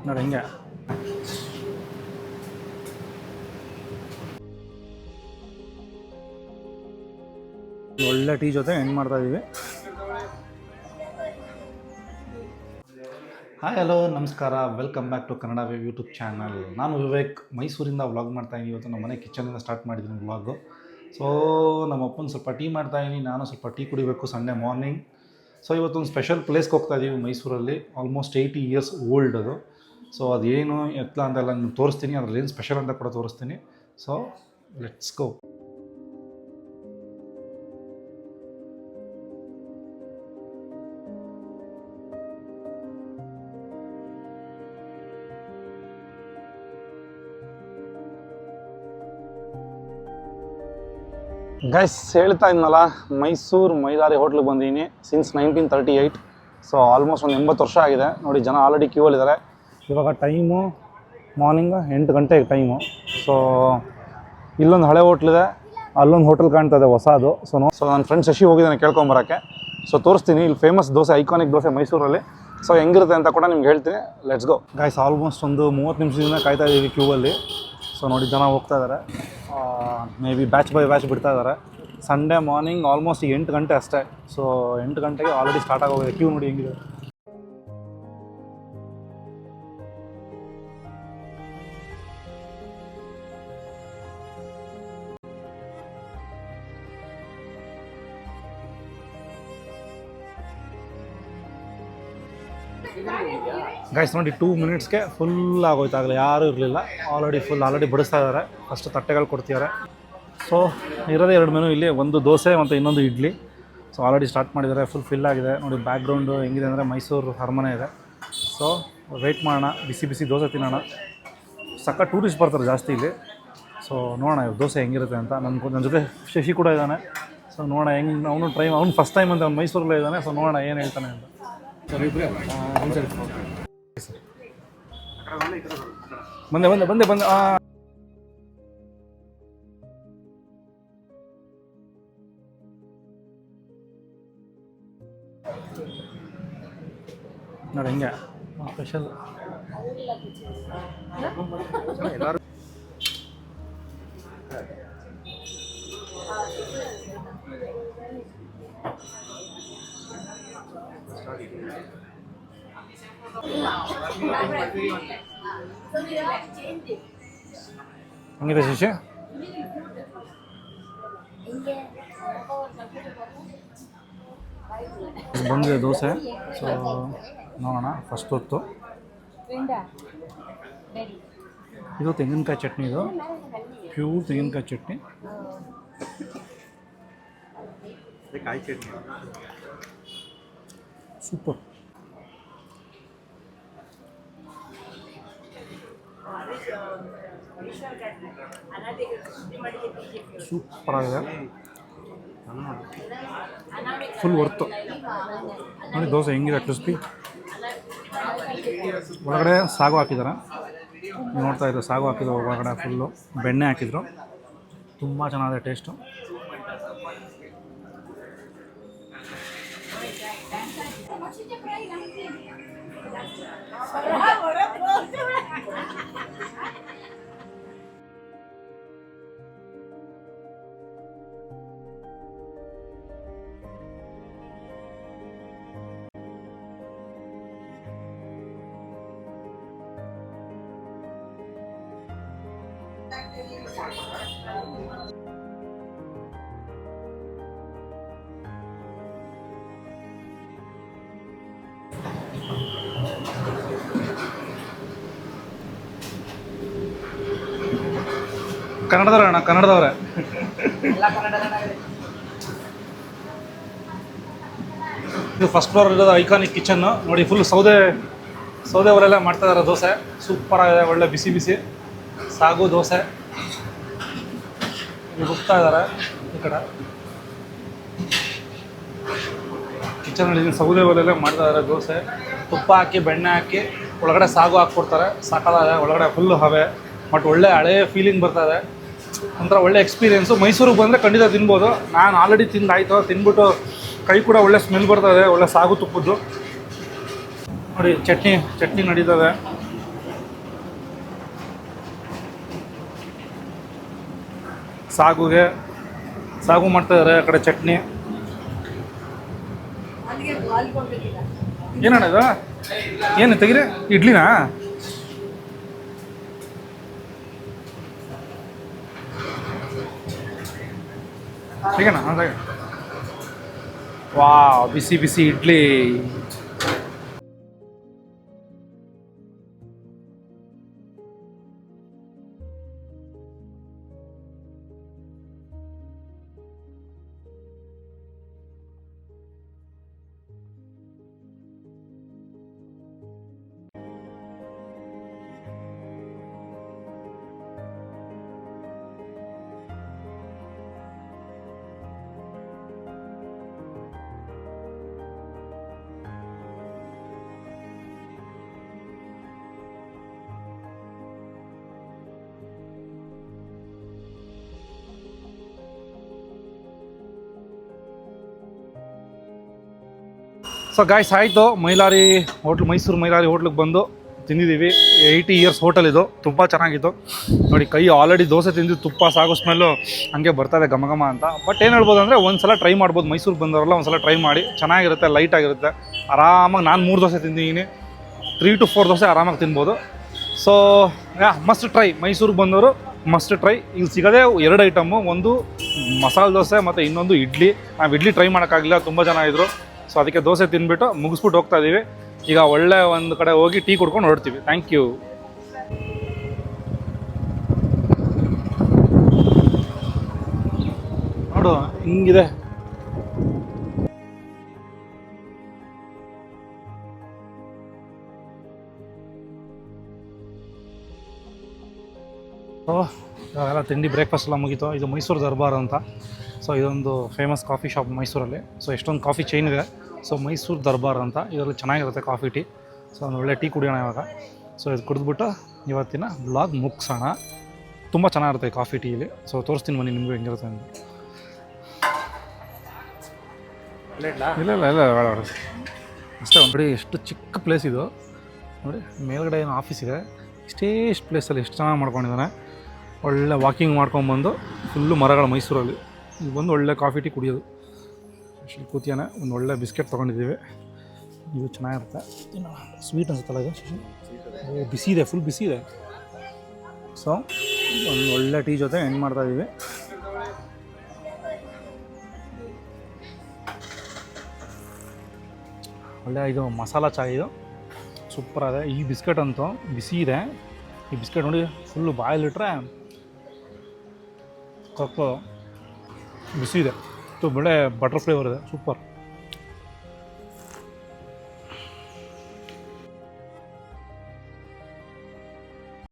ನೋಡಿ ಹಿಂಗೆ ಒಳ್ಳೆ ಟೀ ಜೊತೆ ಎಂಡ್ ಮಾಡ್ತಾ ಇದ್ದೀವಿ. ಹಾಯ್ ಹಲೋ ನಮಸ್ಕಾರ, welcome back to Kannada wave YouTube channel. ನಾನು ವಿವೇಕ್, ಮೈಸೂರಿಂದ ವ್ಲಾಗ್ ಮಾಡ್ತಾಯಿದ್ದೀನಿ. ಇವತ್ತು ನಮ್ಮ ಮನೆ ಕಿಚನಿಂದ ಸ್ಟಾರ್ಟ್ ಮಾಡಿದ್ದೀನಿ ವ್ಲಾಗು. ಸೊ ನಮ್ಮ ಅಪ್ಪನ ಸ್ವಲ್ಪ ಟೀ ಮಾಡ್ತಾಯಿದ್ದೀನಿ, ನಾನು ಸ್ವಲ್ಪ ಟೀ ಕುಡಿಬೇಕು ಸಂಡೇ ಮಾರ್ನಿಂಗ್. ಸೊ ಇವತ್ತೊಂದು ಸ್ಪೆಷಲ್ ಪ್ಲೇಸ್ಗೆ ಹೋಗ್ತಾ ಇದ್ದೀವಿ ಮೈಸೂರಲ್ಲಿ. ಆಲ್ಮೋಸ್ಟ್ 80 years ಓಲ್ಡ್ ಅದು. ಸೊ ಅದೇನು ಎತ್ತಲ ಅಂತೆಲ್ಲ ನಿಮ್ಗೆ ತೋರಿಸ್ತೀನಿ, ಅದ್ರಲ್ಲಿ ಏನು ಸ್ಪೆಷಲ್ ಅಂತ ಕೂಡ ತೋರಿಸ್ತೀನಿ. So let's go. ಗೈಸ್, ಹೇಳ್ತಾ ಇದ್ನಲ್ಲ, ಮೈಸೂರು ಮೈಲಾರಿ ಹೋಟ್ಲಿಗೆ ಬಂದಿದ್ದೀನಿ ಸಿನ್ಸ್ 1938. ಸೊ ಆಲ್ಮೋಸ್ಟ್ ಒಂದು 80 ವರ್ಷ ಆಗಿದೆ. ನೋಡಿ, ಜನ ಆಲ್ರೆಡಿ ಕ್ಯೂವಲ್ಲಿದ್ದಾರೆ. ಇವಾಗ ಟೈಮು ಮಾರ್ನಿಂಗ್ 8 ಗಂಟೆ ಟೈಮು. ಸೊ ಇಲ್ಲೊಂದು ಹಳೆ ಹೋಟ್ಲಿದೆ, ಅಲ್ಲೊಂದು ಹೋಟೆಲ್ ಕಾಣ್ತದೆ ಹೊಸದು. ಸೊ ನನ್ನ ಫ್ರೆಂಡ್ ಶಶಿ ಹೋಗಿದ್ದಾನೆ ಕೇಳ್ಕೊಂಬರೋಕ್ಕೆ. ಸೊ ತೋರಿಸ್ತೀನಿ. ಇಲ್ಲಿ ಫೇಮಸ್ ದೋಸೆ, ಐಕಾನಿಕ್ ದೋಸೆ ಮೈಸೂರಲ್ಲಿ. ಸೊ ಹೆಂಗಿರುತ್ತೆ ಅಂತ ಕೂಡ ನಿಮ್ಗೆ ಹೇಳ್ತೀನಿ. Let's go. ಗೈಸ್, ಆಲ್ಮೋಸ್ಟ್ ಒಂದು 30 ನಿಮಿಷದಿಂದ ಕಾಯ್ತಾ ಇದ್ದೀವಿ ಕ್ಯೂವಲ್ಲಿ. ಸೊ ನೋಡಿ, ಜನ ಹೋಗ್ತಾ ಇದ್ದಾರೆ. May be batch by batch ಬಿಡ್ತಾ ಇದ್ದಾರೆ. ಸಂಡೇ ಮಾರ್ನಿಂಗ್ ಆಲ್ಮೋಸ್ಟ್ 8 ಗಂಟೆ ಅಷ್ಟೇ. ಸೊ 8 ಗಂಟೆಗೆ ಆಲ್ರೆಡಿ ಸ್ಟಾರ್ಟ್ ಆಗೋಗಿದೆ. ಕ್ಯೂ ನೋಡಿ ಹೆಂಗಿದೆ. ಗೈಸ್ ನೋಡಿ, 2 ಮಿನಿಟ್ಸ್ಗೆ ಫುಲ್ ಆಗೋಯ್ತಾಗಲ್ಲ, ಯಾರೂ ಇರಲಿಲ್ಲ. ಆಲ್ರೆಡಿ ಬಡಿಸ್ತಾ ಇದ್ದಾರೆ. ಫಸ್ಟ್ ತಟ್ಟೆಗಳು ಕೊಡ್ತಿದ್ದಾರೆ. ಸೊ ಇರೋದೇ 2 ಮೆನು ಇಲ್ಲಿ, ಒಂದು ದೋಸೆ ಮತ್ತು ಇನ್ನೊಂದು ಇಡ್ಲಿ. ಸೊ ಆಲ್ರೆಡಿ ಸ್ಟಾರ್ಟ್ ಮಾಡಿದ್ದಾರೆ. ಫುಲ್ ಫಿಲ್ ಆಗಿದೆ. ನೋಡಿ ಬ್ಯಾಕ್ಗ್ರೌಂಡು ಹೆಂಗಿದೆ ಅಂದರೆ ಮೈಸೂರು ಅರಮನೆ ಇದೆ. ಸೊ ವೆಯ್ಟ್ ಮಾಡೋಣ, ಬಿಸಿ ಬಿಸಿ ದೋಸೆ ತಿನ್ನೋಣ. ಸಕ್ಕ ಟೂರಿಸ್ಟ್ ಬರ್ತಾರೆ ಜಾಸ್ತಿ ಇಲ್ಲಿ. ಸೊ ನೋಡೋಣ ದೋಸೆ ಹೆಂಗಿರುತ್ತೆ ಅಂತ. ನನ್ನ ಜೊತೆ ಶಶಿ ಕೂಡ ಇದ್ದಾನೆ. ಸೊ ನೋಡೋಣ ಹೆಂಗೆ, ಅವನು ಫಸ್ಟ್ ಟೈಮ್ ಅಂತ ಅವ್ನು ಮೈಸೂರಲ್ಲೇ ಇದ್ದಾನೆ. ಸೊ ನೋಡೋಣ ಏನು ಹೇಳ್ತಾನೆ ಅಂತ. ಬಂದೆ ನೋಡಿ ಹೆಂಗೆ ಸ್ಪೆಷಲ್. ಎಲ್ಲರೂ ಹೆಂಗಿದೆ ಶಿಶಿ? ಬಂದಿದೆ ದೋಸೆ. ಸೊ ನೋಡೋಣ. ಫಸ್ಟ್ ಹೊತ್ತು ಇದು ತೆಂಗಿನಕಾಯಿ ಚಟ್ನಿ. ಇದು ಪ್ಯೂರ್ ತೆಂಗಿನಕಾಯಿ ಚಟ್ನಿ. ಕಾಯಿ ಚಟ್ನಿ ಸೂಪರ್. ಸೂಪರ್ ಆಗಿದೆ. ಫುಲ್ ವರ್ತು. ನೋಡಿ ದೋಸೆ ಹೆಂಗಿದೆ, ಕ್ರಿಸ್ಪಿ. ಒಳಗಡೆ ಸಾಗು ಹಾಕಿದ್ದಾರೆ. ನೋಡ್ತಾ ಇದ್ರು, ಸಾಗು ಹಾಕಿದ್ರು ಒಳಗಡೆ. ಫುಲ್ಲು ಬೆಣ್ಣೆ ಹಾಕಿದ್ರು. ತುಂಬ ಚೆನ್ನಾಗಿದೆ ಟೇಸ್ಟು. ಕನ್ನಡದವ್ರೆ, ಕನ್ನಡದವ್ರೆ. ಇದು ಫಸ್ಟ್ ಫ್ಲೋರ್ ಇರೋದು ಐಕಾನಿಕ್ ಕಿಚನ್ನು. ನೋಡಿ ಫುಲ್ ಸೌದೆ ಒಲೆಲ್ಲ ಮಾಡ್ತಾ ಇದ್ದಾರೆ ದೋಸೆ. ಸೂಪರ್ ಆಗಿದೆ. ಒಳ್ಳೆ ಬಿಸಿ ಬಿಸಿ ಸಾಗು ದೋಸೆ ಹೋಗ್ತಾ ಇದ್ದಾರೆ. ಈ ಕಡೆ ಕಿಚನಲ್ಲಿ ಸೌದೆ ಒಲೆಲ್ಲ ಮಾಡ್ತಾ ಇದ್ದಾರೆ ದೋಸೆ. ತುಪ್ಪ ಹಾಕಿ ಬೆಣ್ಣೆ ಹಾಕಿ ಒಳಗಡೆ ಸಾಗು ಹಾಕ್ಕೊಡ್ತಾರೆ. ಸಾಕಾಗಿದೆ. ಒಳಗಡೆ ಫುಲ್ಲು ಹವೆ. ಬಟ್ ಒಳ್ಳೆ ಹಳೇ ಫೀಲಿಂಗ್ ಬರ್ತಾಯಿದೆ. ಒಂಥರ ಒಳ್ಳೆ ಎಕ್ಸ್ಪೀರಿಯೆನ್ಸು. ಮೈಸೂರಿಗೆ ಬಂದರೆ ಖಂಡಿತ ತಿನ್ಬೋದು. ನಾನು ಆಲ್ರೆಡಿ ತಿಂದಾಯಿತು. ತಿಂದ್ಬಿಟ್ಟು ಕೈ ಕೂಡ ಒಳ್ಳೆ ಸ್ಮೆಲ್ ಬರ್ತಾಯಿದೆ, ಒಳ್ಳೆ ಸಾಗು ತುಪ್ಪದ್ದು. ನೋಡಿ ಚಟ್ನಿ ನಡೀತದೆ. ಸಾಗು ಮಾಡ್ತಾಯಿದ್ದಾರೆ. ಆ ಕಡೆ ಚಟ್ನಿ. ಏನಣ್ಣ ಇದು? ಏನು ತೆಗೀರಿ? ಇಡ್ಲಿನಾ? ತೆಗೆಣ ಅಂದಾಗ. ವಾ, ಬಿಸಿ ಬಿಸಿ ಇಡ್ಲಿ. ಸೊ ಗಾಯ್ಸ್ ಆಯಿತು, ಮೈಸೂರು ಮೈಲಾರಿ ಹೋಟ್ಲಿಗೆ ಬಂದು ತಿಂದಿದ್ದೀವಿ. 80 ಇಯರ್ಸ್ ಹೋಟೆಲ್ ಇದು. ತುಂಬ ಚೆನ್ನಾಗಿತ್ತು ನೋಡಿ. ಕೈ ಆಲ್ರೆಡಿ ದೋಸೆ ತಿಂದು ತುಪ್ಪ ಸಾಗೋ ಸ್ಮೆಲ್ಲು ಹಂಗೆ ಬರ್ತದೆ ಘಮ ಘಮ ಅಂತ. ಬಟ್ ಏನು ಹೇಳ್ಬೋದು ಅಂದರೆ ಒಂದು ಸಲ ಟ್ರೈ ಮಾಡ್ಬೋದು. ಮೈಸೂರಿಗೆ ಬಂದವರೆಲ್ಲ ಒಂದು ಸಲ ಟ್ರೈ ಮಾಡಿ, ಚೆನ್ನಾಗಿರುತ್ತೆ, ಲೈಟಾಗಿರುತ್ತೆ. ಆರಾಮಾಗಿ ನಾನು 3 ದೋಸೆ ತಿಂದಿದ್ದೀನಿ, 3 to 4 ದೋಸೆ ಆರಾಮಾಗಿ ತಿನ್ಬೋದು. So must try. ಮೈಸೂರಿಗೆ ಬಂದವರು ಮಸ್ಟ್ ಟ್ರೈ. ಇಲ್ಲಿ ಸಿಗೋದೇ 2 ಐಟಮು, ಒಂದು ಮಸಾಲೆ ದೋಸೆ ಮತ್ತು ಇನ್ನೊಂದು ಇಡ್ಲಿ. ನಾವು ಇಡ್ಲಿ ಟ್ರೈ ಮಾಡೋಕ್ಕಾಗಲಿಲ್ಲ, ತುಂಬ ಜನ ಇದ್ದರು. ಸೊ ಅದಕ್ಕೆ ದೋಸೆ ತಿಂದ್ಬಿಟ್ಟು ಮುಗಿಸ್ಬಿಟ್ಟು ಹೋಗ್ತಾ ಇದ್ದೀವಿ. ಈಗ ಒಳ್ಳೆ ಒಂದು ಕಡೆ ಹೋಗಿ ಟೀ ಕುಡ್ಕೊಂಡು ಹೊರಡ್ತೀವಿ. Thank you. ನೋಡು ಹಿಂಗಿದೆ. ಇವಾಗೆಲ್ಲ ತಿಂಡಿ ಬ್ರೇಕ್ಫಾಸ್ಟ್ ಎಲ್ಲ ಮುಗೀತು. ಇದು ಮೈಸೂರು ದರ್ಬಾರ್ ಅಂತ. ಸೊ ಇದೊಂದು ಫೇಮಸ್ ಕಾಫಿ ಶಾಪ್ ಮೈಸೂರಲ್ಲಿ. ಸೊ ಎಷ್ಟೊಂದು ಕಾಫಿ ಚೈನ್ ಇದೆ. ಸೊ ಮೈಸೂರು ದರ್ಬಾರ್ ಅಂತ. ಇದರಲ್ಲಿ ಚೆನ್ನಾಗಿರುತ್ತೆ ಕಾಫಿ ಟೀ. ಸೊ ಒಂದು ಒಳ್ಳೆ ಟೀ ಕುಡಿಯೋಣ ಇವಾಗ. ಸೊ ಇದು ಕುಡಿದ್ಬಿಟ್ಟು ಇವತ್ತಿನ ಬ್ಲಾಗ್ ಮುಗಿಸೋಣ. ತುಂಬ ಚೆನ್ನಾಗಿರುತ್ತೆ ಕಾಫಿ ಟೀಲಿ. ಸೊ ತೋರಿಸ್ತೀನಿ ಬನ್ನಿ ನಿಮಗೂ ಹೆಂಗಿರುತ್ತೆ ಅಂತ. ಇಲ್ಲ ಅಷ್ಟೇ. ನೋಡಿ ಎಷ್ಟು ಚಿಕ್ಕ ಪ್ಲೇಸ್ ಇದು. ನೋಡಿ ಮೇಲ್ಗಡೆ ಏನೋ ಆಫೀಸ್ ಇದೆ. ಇಷ್ಟು ಪ್ಲೇಸಲ್ಲಿ ಎಷ್ಟು ಚೆನ್ನಾಗಿ ಮಾಡ್ಕೊಂಡಿದ್ದಾನೆ. ಒಳ್ಳೆ ವಾಕಿಂಗ್ ಮಾಡ್ಕೊಂಬಂದು ಫುಲ್ಲು ಮರಗಳ ಮೈಸೂರಲ್ಲಿ ಇಲ್ಲಿ ಬಂದು ಒಳ್ಳೆ ಕಾಫಿ ಟೀ ಕುಡಿಯೋದು. ಇಲ್ಲಿ ಕೂತಿಯಾನೆ. ಒಂದು ಒಳ್ಳೆ ಬಿಸ್ಕೆಟ್ ತೊಗೊಂಡಿದ್ದೀವಿ. ಇದು ಚೆನ್ನಾಗಿರುತ್ತೆ. ಸ್ವೀಟ್ ಅನ್ಸುತ್ತಲ್ಲ ಇದು. ಬಿಸಿ ಇದೆ, ಫುಲ್ ಬಿಸಿ ಇದೆ. ಸೊ ಒಂದು ಒಳ್ಳೆ ಟೀ ಜೊತೆ ಎಂಡ್ ಮಾಡ್ತಾಯಿದ್ದೀವಿ. ಒಳ್ಳೆ ಇದು ಮಸಾಲ ಚಾಯ್ ಇದು ಸೂಪರ್ ಇದೆ. ಈ ಬಿಸ್ಕೆಟ್ ಅಂತೂ ಬಿಸಿ ಇದೆ. ಈ ಬಿಸ್ಕೆಟ್ ನೋಡಿ ಫುಲ್ಲು ಬಾಯಲ್ಲಿಟ್ರೆ ಕಪ್ಪು ಬಿಸಿ ಇದೆ. ಒಳ್ಳೆ ಬಟರ್ ಫ್ಲೇವರ್ ಇದೆ, ಸೂಪರ್.